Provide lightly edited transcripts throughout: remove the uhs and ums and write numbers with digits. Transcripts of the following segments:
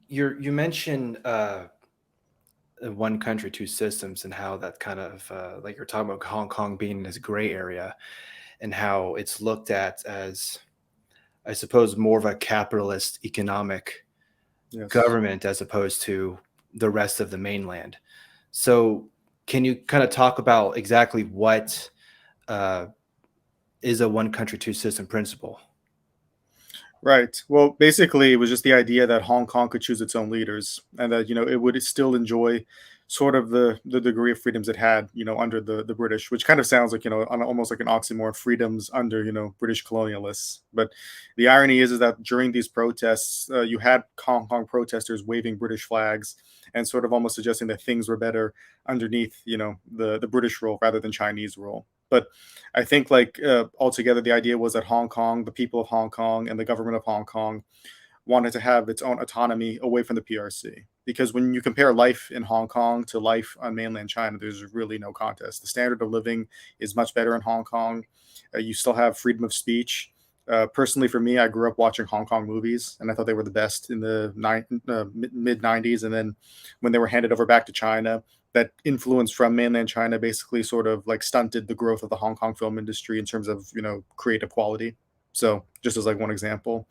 You mentioned one country, two systems, and how that kind of like you're talking about Hong Kong being in this gray area, and how it's looked at as, I suppose, more of a capitalist economic Yes. government as opposed to the rest of the mainland. So, can you kind of talk about exactly what uh, is a one country, two system principle? Right. Well, basically, it was just the idea that Hong Kong could choose its own leaders, and that it would still enjoy sort of the degree of freedoms it had, under the British, which kind of sounds like almost like an oxymoron, freedoms under British colonialists. But the irony is that during these protests, you had Hong Kong protesters waving British flags and sort of almost suggesting that things were better underneath the British rule rather than Chinese rule. But I think, like, altogether, the idea was that Hong Kong, the people of Hong Kong, and the government of Hong Kong wanted to have its own autonomy away from the PRC. Because when you compare life in Hong Kong to life on mainland China, there's really no contest. The standard of living is much better in Hong Kong. You still have freedom of speech. Personally, for me, I grew up watching Hong Kong movies, and I thought they were the best in the mid '90s. And then when they were handed over back to China, that influence from mainland China basically sort of like stunted the growth of the Hong Kong film industry in terms of creative quality. So just as like one example.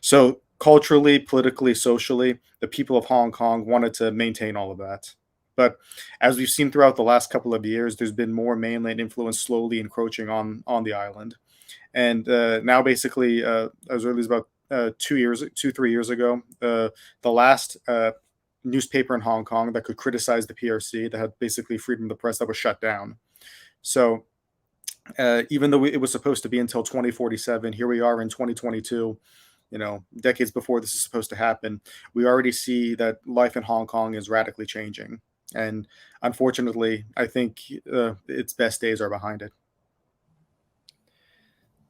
So culturally, politically, socially, the people of Hong Kong wanted to maintain all of that. But as we've seen throughout the last couple of years, there's been more mainland influence slowly encroaching on the island. And now, basically, as early as about 3 years ago, the last newspaper in Hong Kong that could criticize the PRC, that had basically freedom of the press, that was shut down. So even though it was supposed to be until 2047, here we are in 2022. Decades before this is supposed to happen, we already see that life in Hong Kong is radically changing. And unfortunately, I think its best days are behind it.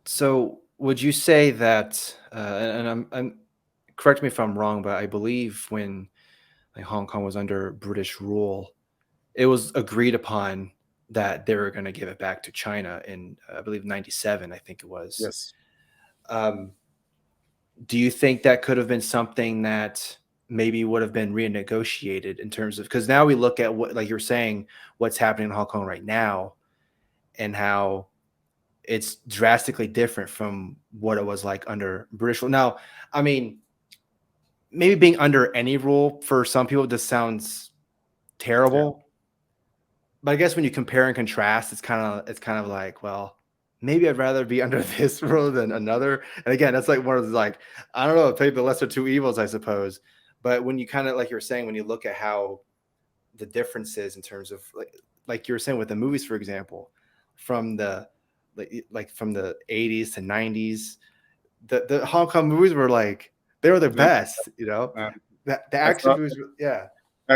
So, would you say that, and I'm correct me if I'm wrong, but I believe when like Hong Kong was under British rule, it was agreed upon that they were going to give it back to China in, I believe, '97. I think it was. Yes. Um, do you think that could have been something that maybe would have been renegotiated in terms of, because now we look at what, like you're saying, what's happening in Hong Kong right now and how it's drastically different from what it was like under British rule. Now, I mean, maybe being under any rule for some people just sounds Yeah. terrible, but I guess when you compare and contrast, it's kind of like, well, maybe I'd rather be under this rule than another. And again, that's like one of those, like, I don't know, play the lesser two evils, I suppose. But when you kind of, like you're saying, when you look at how the differences in terms of like you were saying with the movies, for example, from the like from the 80s to 90s, the Hong Kong movies were like, they were the Yeah. best, Uh, the I action saw movies, yeah.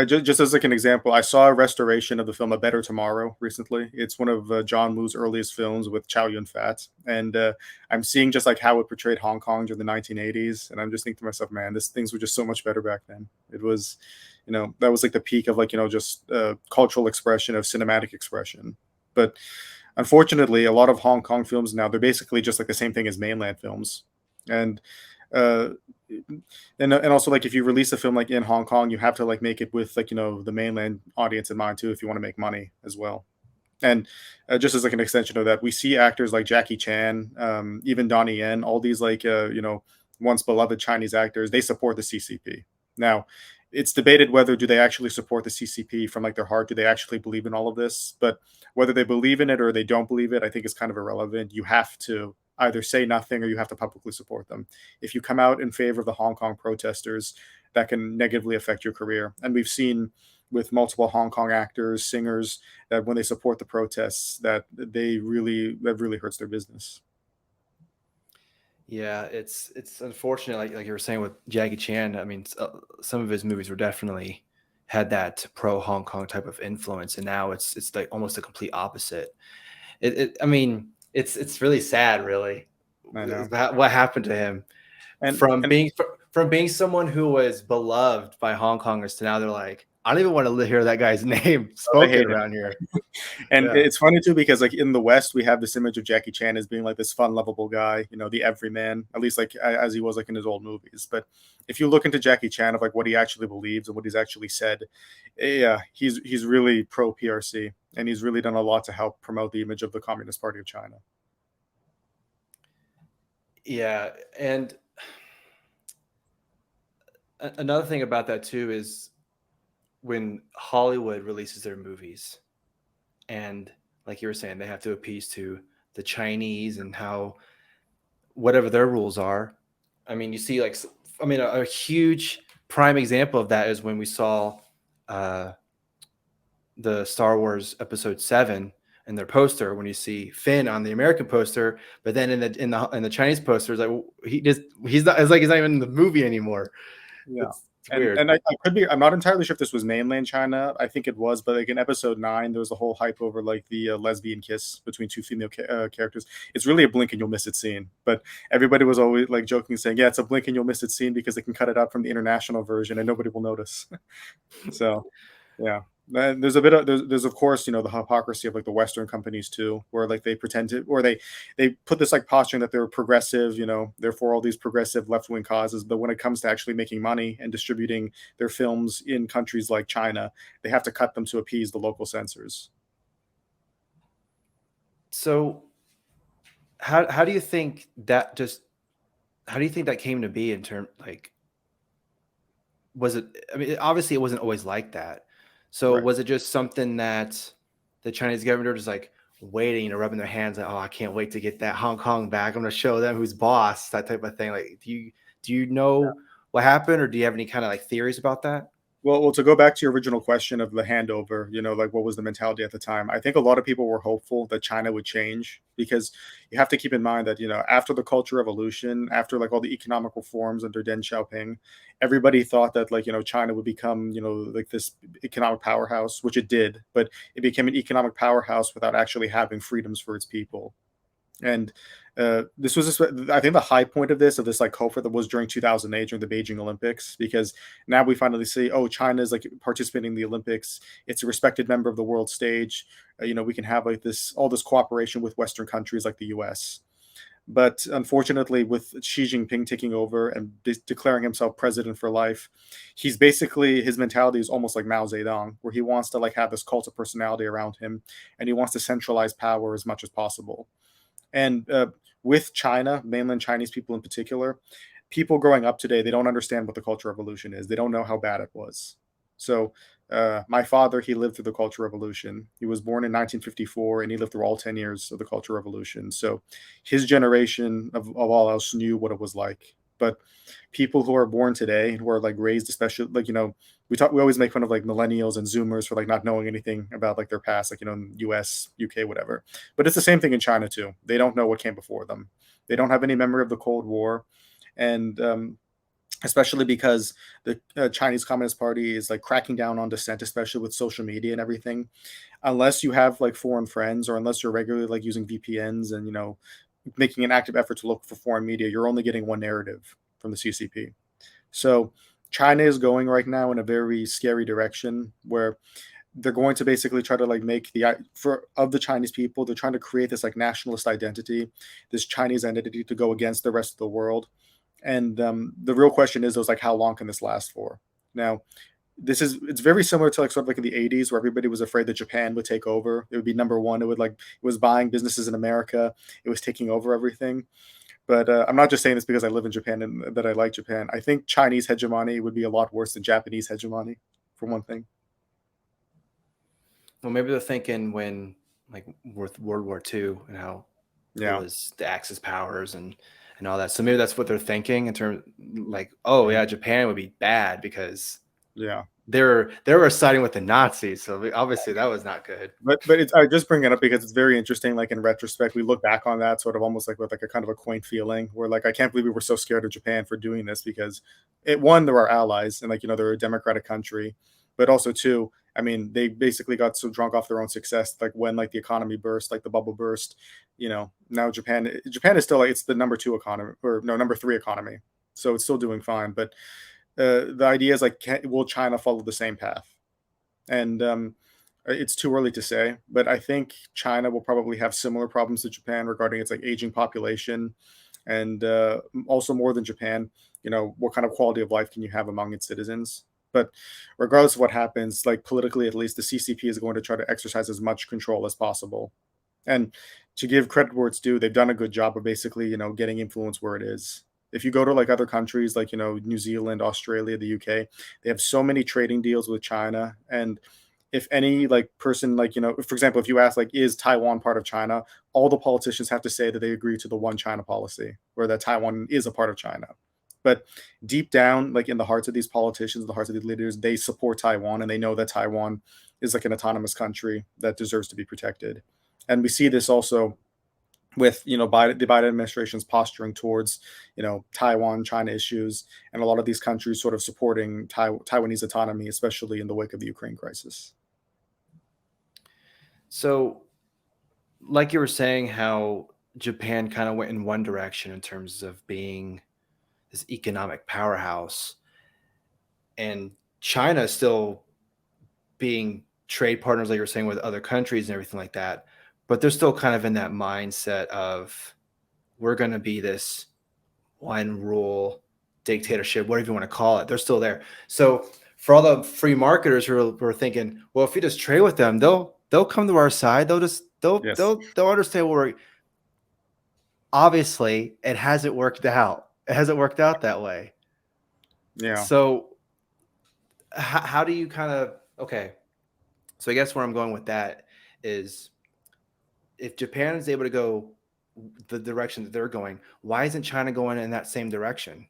just as like an example, I saw a restoration of the film A Better Tomorrow recently. It's one of John Woo's earliest films with Chow Yun Fat, and I'm seeing just like how it portrayed Hong Kong during the 1980s, and I'm just thinking to myself, man, this things were just so much better back then. It was, that was like the peak of like just cultural expression, of cinematic expression. But unfortunately, a lot of Hong Kong films now, they're basically just like the same thing as mainland films, and uh, and also, like, if you release a film like in Hong Kong, you have to like make it with like the mainland audience in mind too, if you want to make money as well. And just as like an extension of that, we see actors like Jackie Chan, even Donnie Yen, all these like once beloved Chinese actors. They support the CCP. Now, it's debated whether do they actually support the CCP from like their heart. Do they actually believe in all of this? But whether they believe in it or they don't believe it, I think is kind of irrelevant. You have to either say nothing or you have to publicly support them. If you come out in favor of the Hong Kong protesters, that can negatively affect your career. And we've seen with multiple Hong Kong actors, singers, that when they support the protests, that really hurts their business. Yeah, it's unfortunate, like you were saying with Jackie Chan. I mean, some of his movies were definitely had that pro Hong Kong type of influence, and now it's like almost the complete opposite. I mean, it's really sad, really, I know. what happened to him And from being someone who was beloved by Hong Kongers to now they're like, I don't even want to hear that guy's name Oh, they spoken hate him. around here. And Yeah. it's funny too because like in the West, we have this image of Jackie Chan as being like this fun, lovable guy, the everyman, at least like as he was like in his old movies. But if you look into Jackie Chan of like what he actually believes and what he's actually said, yeah, he's really pro PRC, and he's really done a lot to help promote the image of the Communist Party of China. Yeah, and another thing about that too is when Hollywood releases their movies, and like you were saying, they have to appease to the Chinese and how whatever their rules are. I mean, you see, like, I mean, a huge prime example of that is when we saw uh, the Star Wars Episode 7 and their poster. When you see Finn on the American poster, but then in the Chinese poster, it's like he's not. It's like he's not even in the movie anymore. Yeah. It's And weird. and I could be, I'm not entirely sure if this was mainland China. I think it was, but like in episode 9, there was a whole hype over like the lesbian kiss between two female characters. It's really a blink and you'll miss it scene, but everybody was always like joking, saying, "Yeah, it's a blink and you'll miss it scene because they can cut it out from the international version and nobody will notice." So, yeah. And there's a bit of there's of course the hypocrisy of like the Western companies too, where like they pretend to, or they put this like posturing that they're progressive, therefore all these progressive left wing causes. But when it comes to actually making money and distributing their films in countries like China, they have to cut them to appease the local censors. So how do you think that just how do you think that came to be in term like was it I mean obviously it wasn't always like that. So Right. was it just something that the Chinese government are just like waiting, rubbing their hands like, oh, I can't wait to get that Hong Kong back. I'm gonna show them who's boss, that type of thing. Like do you know what happened or do you have any kind of like theories about that? Well, to go back to your original question of the handover, like what was the mentality at the time? I think a lot of people were hopeful that China would change, because you have to keep in mind that, after the Cultural Revolution, after like all the economic reforms under Deng Xiaoping, everybody thought that like, China would become, like this economic powerhouse, which it did, but it became an economic powerhouse without actually having freedoms for its people. And this was, I think, the high point of this like hope that was during 2008 during the Beijing Olympics, because now we finally see, oh, China is like participating in the Olympics. It's a respected member of the world stage. We can have like all this cooperation with Western countries like the U.S. But unfortunately, with Xi Jinping taking over and declaring himself president for life, his mentality is almost like Mao Zedong, where he wants to like have this cult of personality around him, and he wants to centralize power as much as possible. And with China, mainland Chinese people in particular, people growing up today, they don't understand what the Cultural Revolution is. They don't know how bad it was. So, my father, he lived through the Cultural Revolution. He was born in 1954, and he lived through all 10 years of the Cultural Revolution. So, his generation of all else knew what it was like. But people who are born today, who are like raised, especially like, we always make fun of like millennials and Zoomers for like not knowing anything about like their past, like, in US, UK, whatever. But it's the same thing in China too. They don't know what came before them. They don't have any memory of the Cold War, and especially because the Chinese Communist Party is like cracking down on dissent, especially with social media and everything. Unless you have like foreign friends, or unless you're regularly like using VPNs and making an active effort to look for foreign media, you're only getting one narrative from the CCP. So China is going right now in a very scary direction, where they're going to basically try to like make for of the Chinese people, they're trying to create this like nationalist identity, this Chinese identity to go against the rest of the world. And the real question is, like, how long can this last for? Now, it's very similar to like sort of like in the 80s, where everybody was afraid that Japan would take over. It would be number one. It was buying businesses in America. It was taking over everything. But I'm not just saying this because I live in Japan and that I like Japan. I think Chinese hegemony would be a lot worse than Japanese hegemony, for one thing. Well, maybe they're thinking when like with World War II and how it Yeah. was the Axis powers and all that. So maybe that's what they're thinking in terms like, oh Mhm. yeah, Japan would be bad because Yeah. they were siding with the Nazis. So obviously that was not good. But I just bring it up because it's very interesting. Like in retrospect, we look back on that sort of almost like with like a kind of a quaint feeling, where like I can't believe we were so scared of Japan for doing this, because they're our allies, and like they're a democratic country, but also two, I mean, they basically got so drunk off their own success, like when like the economy burst, like the bubble burst. Now Japan is still like it's the number two economy, or no, number three economy, so it's still doing fine. But the idea is like, will China follow the same path? And it's too early to say, but I think China will probably have similar problems to Japan regarding its like aging population, and also more than Japan. What kind of quality of life can you have among its citizens? But regardless of what happens, like politically at least, the CCP is going to try to exercise as much control as possible. And to give credit where it's due, they've done a good job of basically, getting influence where it is. If you go to like other countries like, New Zealand, Australia, the UK, they have so many trading deals with China. And if any like person like, for example, if you ask like, is Taiwan part of China? All the politicians have to say that they agree to the one China policy, or that Taiwan is a part of China. But deep down, like in the hearts of these politicians, the hearts of these leaders, they support Taiwan, and they know that Taiwan is like an autonomous country that deserves to be protected. And we see this also with the Biden administration's posturing towards Taiwan, China issues, and a lot of these countries sort of supporting Taiwanese autonomy, especially in the wake of the Ukraine crisis. So, like you were saying, how Japan kind of went in one direction in terms of being this economic powerhouse, and China still being trade partners, like you were saying, with other countries and everything like that. But they're still kind of in that mindset of we're going to be this one rule dictatorship, whatever you want to call it. They're still there. So for all the free marketers who are thinking, well, if we just trade with them, they'll come to our side. Yes. They'll understand what we're. Obviously, it hasn't worked out. It hasn't worked out that way. Yeah. So how do you kind of okay? So I guess where I'm going with that is, if Japan is able to go the direction that they're going, why isn't China going in that same direction?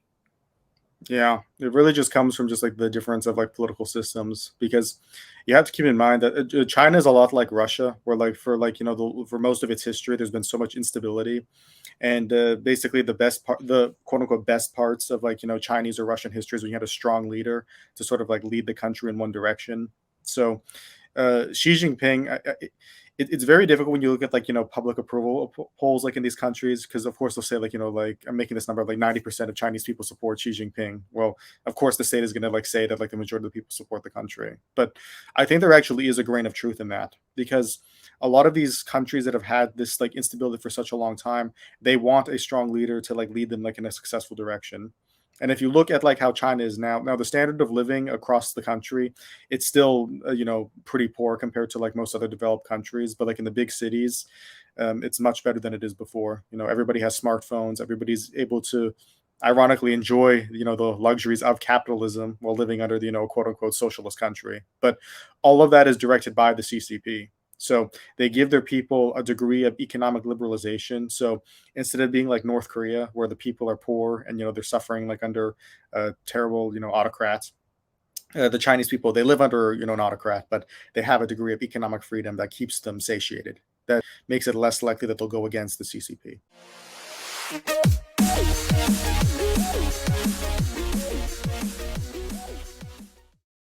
Yeah, it really just comes from just like the difference of like political systems, because you have to keep in mind that China is a lot like Russia, where like for like for most of its history, there's been so much instability, and basically the best part, the quote unquote best parts of like Chinese or Russian history is when you had a strong leader to sort of like lead the country in one direction. So Xi Jinping, it's very difficult when you look at like public approval polls like in these countries, because of course they'll say like like I'm making this number, like 90% of Chinese people support Xi Jinping. Well, of course the state is going to like say that like the majority of the people support the country, but I think there actually is a grain of truth in that, because a lot of these countries that have had this like instability for such a long time, they want a strong leader to like lead them like in a successful direction. And if you look at like how China is now, the standard of living across the country, it's still pretty poor compared to like most other developed countries. But like in the big cities, it's much better than it is before. Everybody has smartphones. Everybody's able to, ironically, enjoy the luxuries of capitalism while living under the quote unquote socialist country. But all of that is directed by the CCP. So they give their people a degree of economic liberalization. So instead of being like North Korea, where the people are poor and they're suffering like under terrible autocrats, the Chinese people, they live under an autocrat, but they have a degree of economic freedom that keeps them satiated. That makes it less likely that they'll go against the CCP.